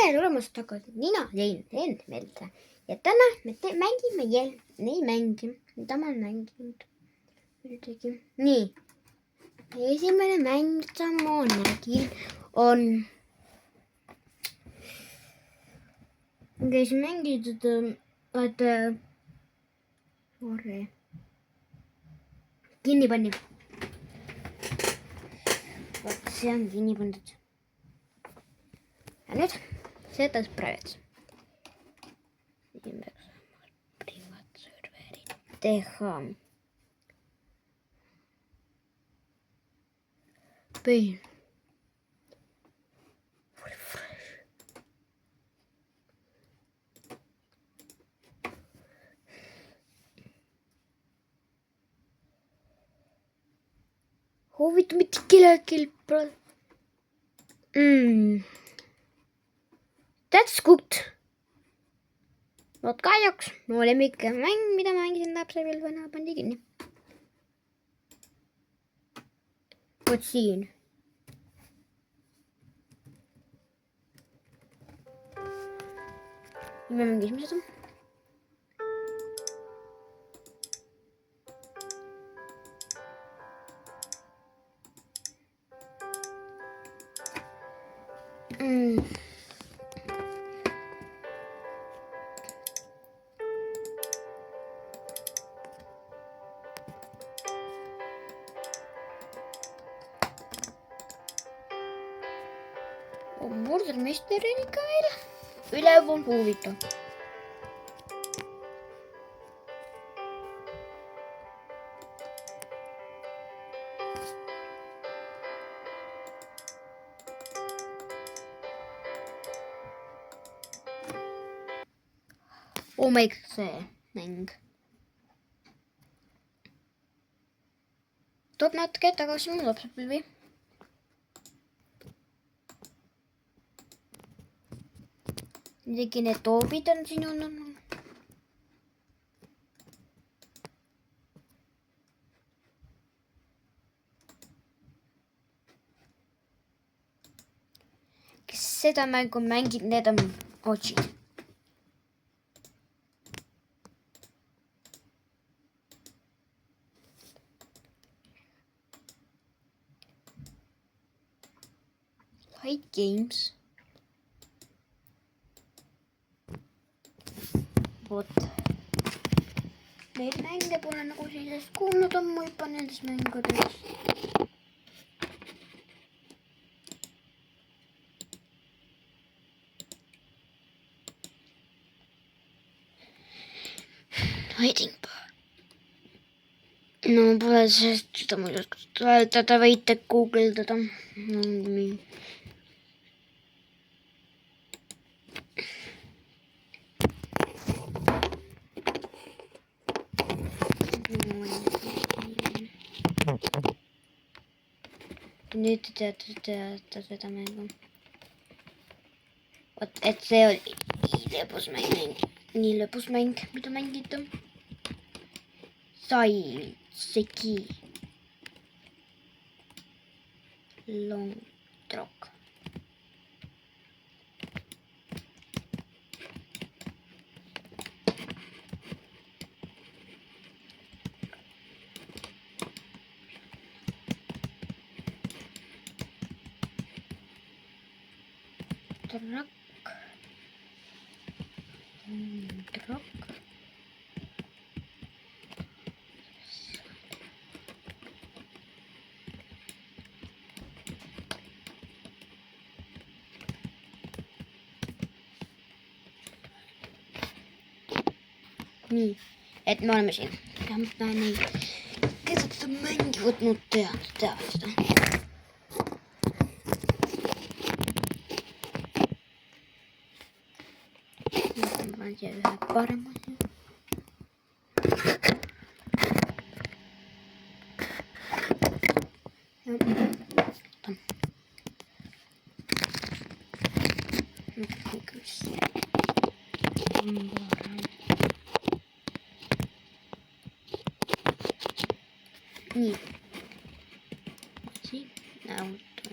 tere tulemast tagasi, mina tein Melte ja täna me mängime neid mänge, mida ma olen mänginud. Nii, esimene mäng, mida ma nägin, on käisin mänginud, vaata, kinni pani. Vot see on kinni pandud. Ja nüüd seda praegu. Siin peaks privaatserveri teha. Põhin. Huvitav, mitte kellelgi pole. That's good. Vot kahjuks mu lemmikmäng, mida mängisin lapsepõlvena, pandi kinni. Vot siin. Me mängisime seda. Murdermeister on ikka veel üleval, huvitav. Oh my god, see mäng. Toob natuke tagasi mu lapsepõlvi. Isegi need toobid on siin olnud. Kes seda mängu mängib, need on otsid. Light games. Vot. Neid mänge pole nagu sellest kuulnud ammu juba nendest mängudest. Hiding bar. No pole seda muidugi vaadata, võite guugeldada. Nüüd te teate seda mängu. Vot, et see oli nii lõbus mäng, mida mängida. Seki. Long Truck. Truck. Nii, et me oleme siin. Ma neid, kes seda mängi võtnud teavad seda. Ma tean ühe parema. Nii. Siin auto.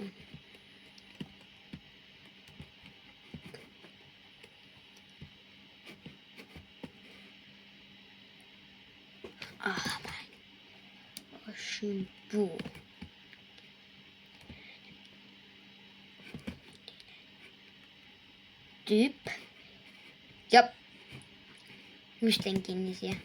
Puu. Tyyp. Jap. Mystenkinnisiä.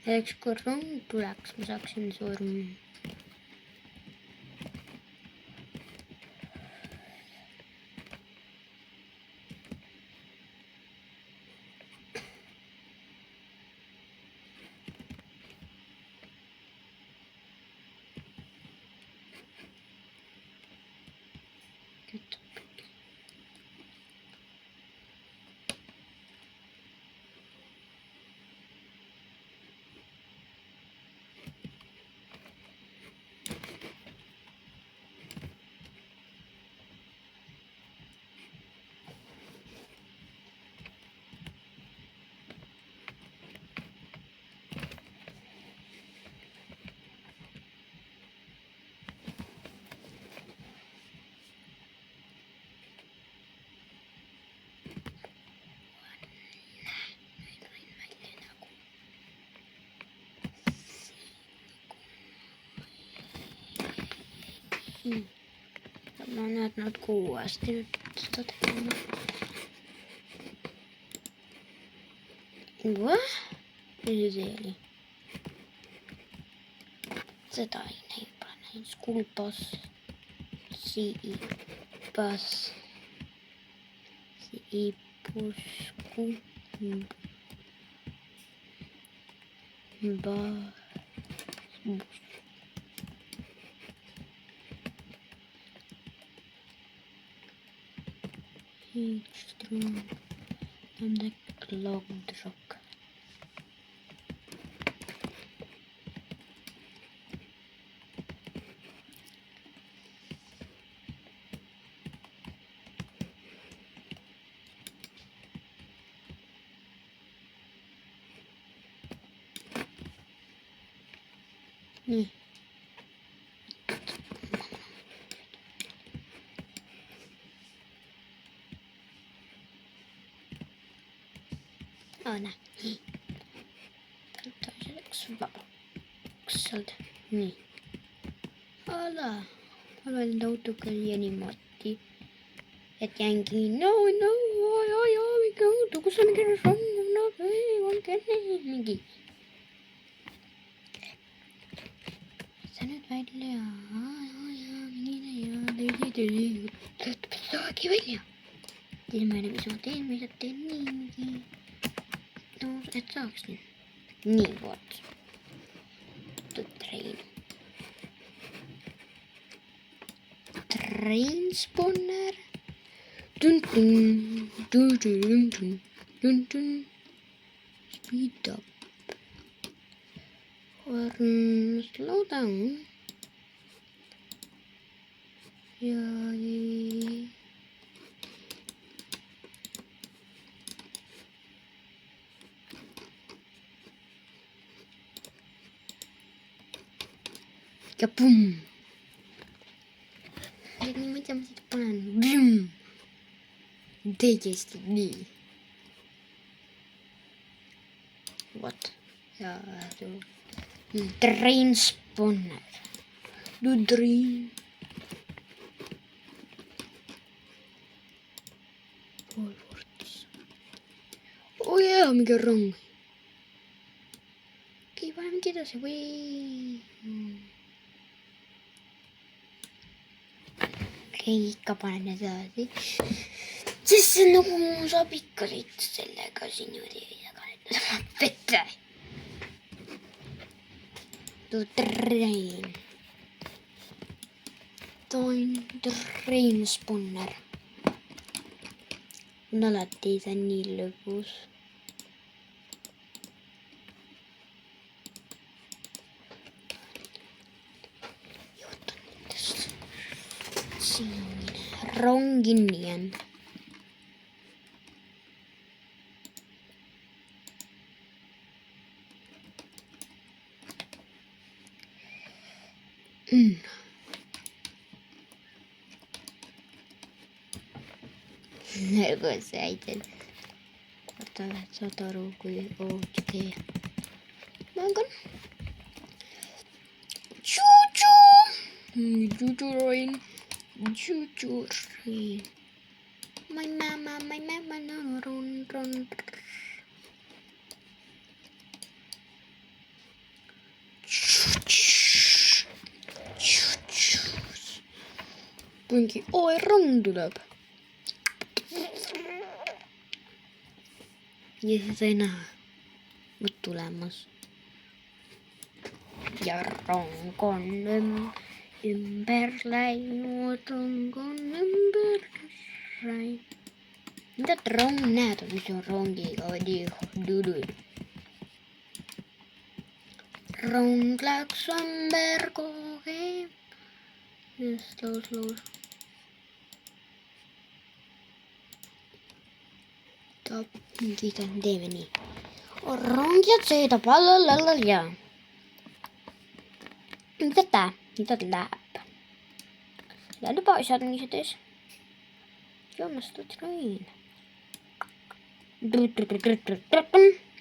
Eks kui rong tuleks, ma saaksin surma. Mä oon näyttänyt kuuasti nyt tekemään. Mitä se oli? Se tai näin skulpas. Siipas. Siipusku. Bas. Heatstrong. And the log rock. Niin. Näin. Toiseksi vapaukselta. Niin. Ala. Haluan toutukaan niimoodi. Et jänkin. No. Mikä on? Kun sä mikä on? No, ei vaan kenenkin. Sä nyt väitelle. Pitääkin väliä. Ilmeinen missä teen, mitä teen niinkin. No, et saaks nyt. Niin voit. Train. Train spawner. Dun. Speed up. Or slow down. Ja pum. Niin mitä mä sit panen? Blum. Tekeesti niin. What? Ja tuo. Train spawner. Du train. Oh yeah, mikä rongi. Kiva, mikä se voi. Keikka panen taasi. Siis no kun saa pikkasit sellega sinuri ja kannattaa vettä. Tuo train. Toin train spawner. No lähti sen niin lopussa. Siinä. Ronginien. Nagu sa äitel. Saad aru, kui okei. Magan. Jujuroin. My mama no run. Mingi rong tuleb. Ja siis ei näe. Mut tulemas. Ja rong on ümber läinud. Rong on ümber läinud. Mitä rong näet, kun se on rongiga dudu. Rong läks ümber kohe. Just loos. Teeme nii. Rongid sõidab ja. Mitä läheb? Lähde pois niisugustes. Jommasta train.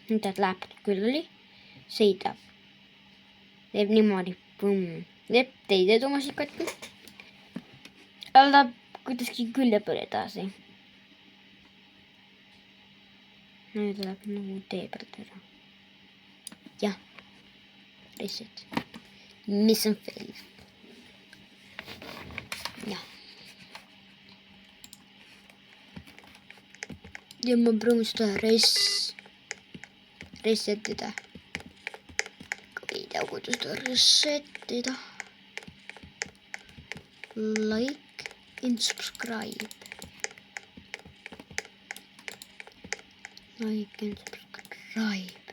Mitä läheb küll oli? Sõidab. Teeb niimoodi. Teeb teised omasid katki. Läheb kuidagi külje peale edasi. Nüüd läheb nagu tee pealt ära. Jah. Reset. Mis on fail. Jah. Ja ma proovin seda resetida. Ei tea, kuidas seda resetida. Like and subscribe. Like and subscribe.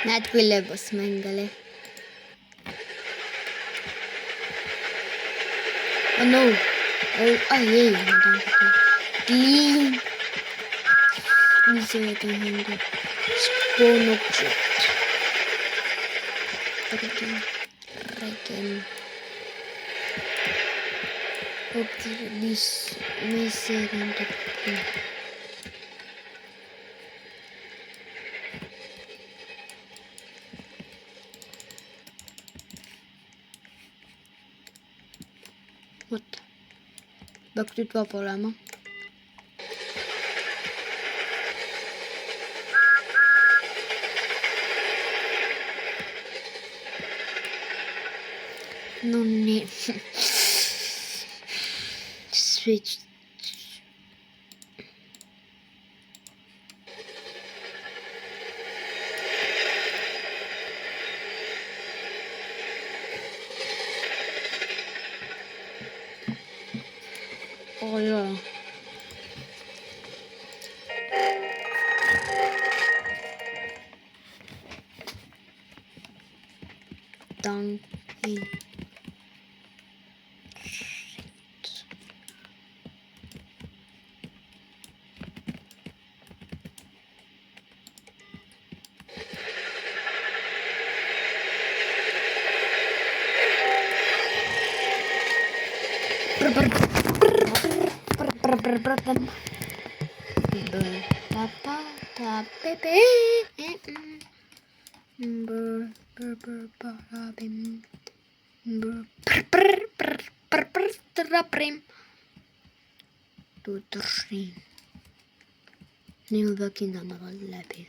Näed küll lõbus mäng oli. Oh no. Ei, ma tahan seda. Clean. Mis see on mingi? Spawn object. Regen. Mis see tähendab? Vot. Peaks nüüd vaba olema. No nii. Switch. Oh jaa. Tanki. Niin mä peakin tämän läpi.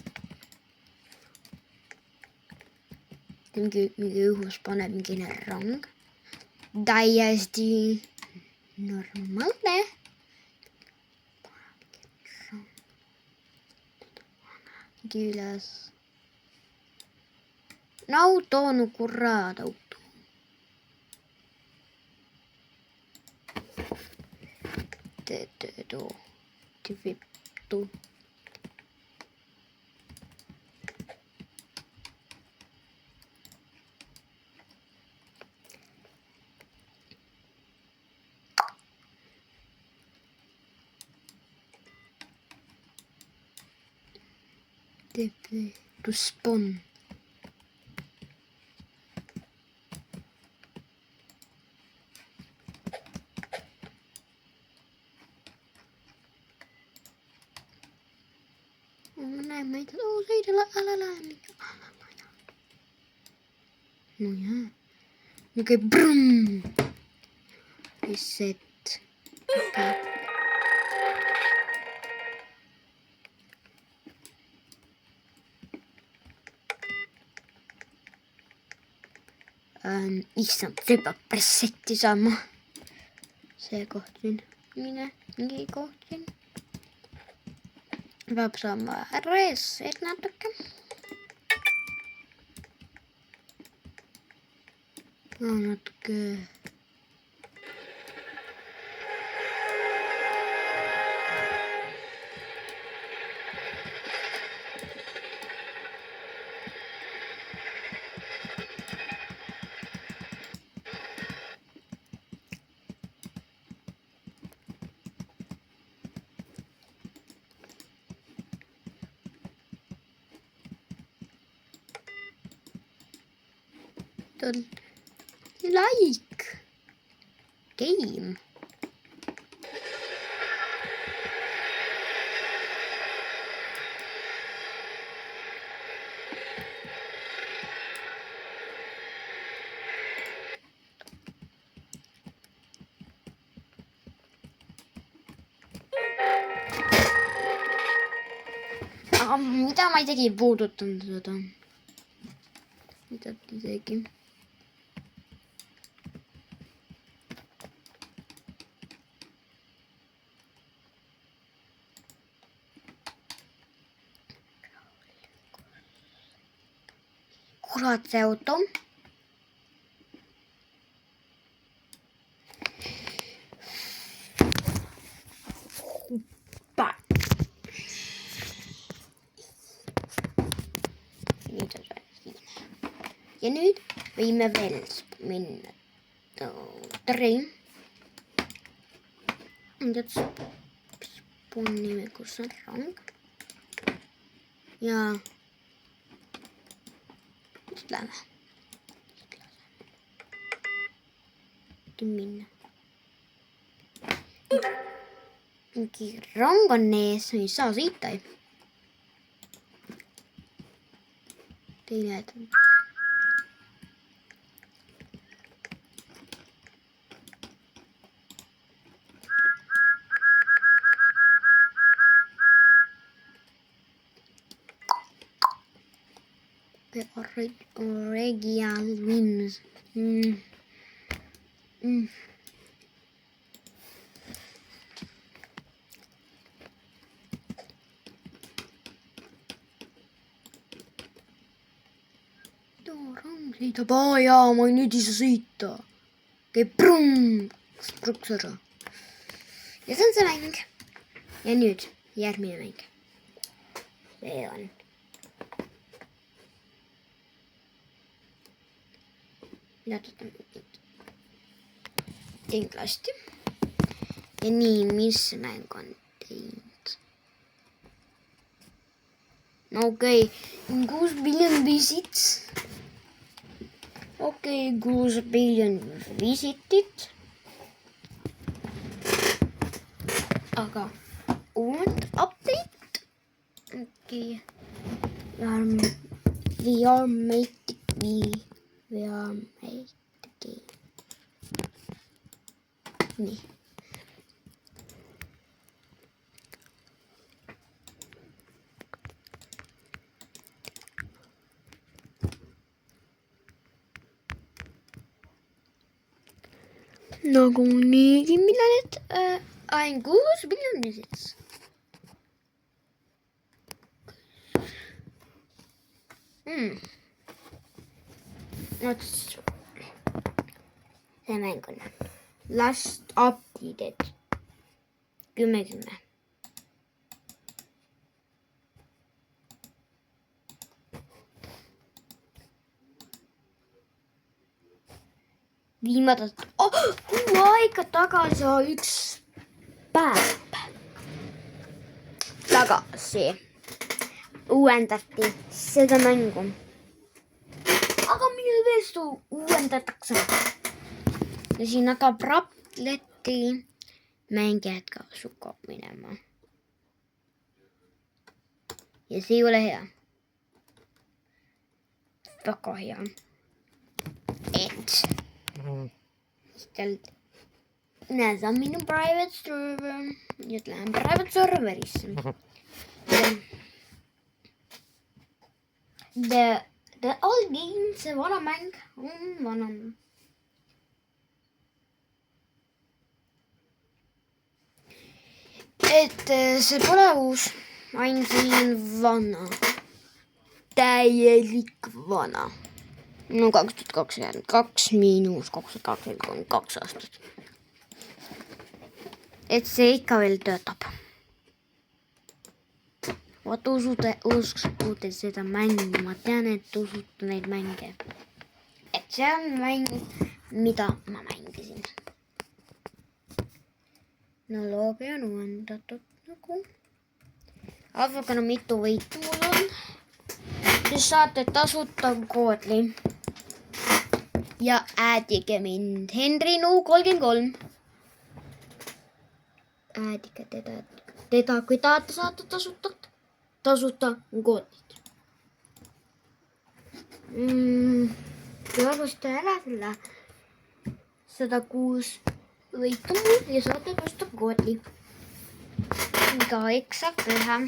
mingi õhus paneb mingi rong. Täiesti normaalne. Mingi üles. Auto, no kurat auto. Vittu. To spawn. Näin meitä. Seidellä, älä. No jaa. Okei, brum. Reset. Okay. Issand, see peab presetti saama. See kohtin. Mingi kohtin. Peab saama reset natuke. Natuke. Like game. Mida ma isegi ei puudutanud seda. Mida isegi. Kurat, see auto. Ja nüüd võime veel minna tari. Nüüd spawnime, kus on rong. Ja nüüd lähme. Minna. Mingi rong on ees, ei saa sõita. Teine edu. The Regial wins. Sõidab, jaa, ma nüüd ei saa sõita. Käib pruks ära. Ja see on see mäng. Ja nüüd järgmine mäng. See on. Kindlasti. Ja nii, mis mäng on teinud? No okei, 6 billion visits. Okei, 6 billion visitit. Aga uued update. game. We are made the game. We are made the game. nii. nagu niigi miljonit, ein 6 miljonit. Vot see mäng on last updated 10. viimased kuu aega tagasi, üks päev tagasi uuendati seda mängu. aga millal veel seda uuendatakse? ja siin hakkab Rapleti mängijad ka sukkab minema. ja see ei ole hea. väga hea. et näed, on minu private server. nüüd lähen private serverisse. The old game, see vana mäng on vana. et see pole uus, ainult siin vana. täielik vana. no 2022 miinus 2022 aastat. et see ikka veel töötab. Vot usute seda mängu, ma tean, et usute neid mänge. et see on mäng, mida ma mängisin. no loobi on uuendatud nagu. vaadake, no mitu võitu mul on. siis saate tasuta koodli. ja äädige mind HenryNu33. äädige teda, kui tahate saada tasuta koodlit. arvesta ära selle 106 võitu ja saate tasuta koodli. igaüks saab ühe.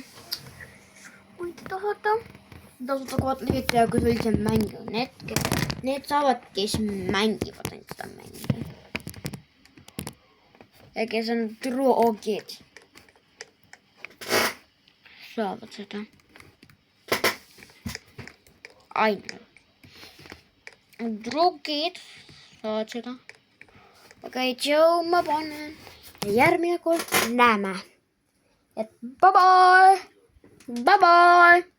kui te tahate tasuta koodlit ja kui üldse mängu on need saavad, kes mängivad ainult seda mängu. ja kes on drogid, saavad seda. ainult drogid saavad seda. okei, tšau, ma panen. järgmine kord näeme. et bye bye.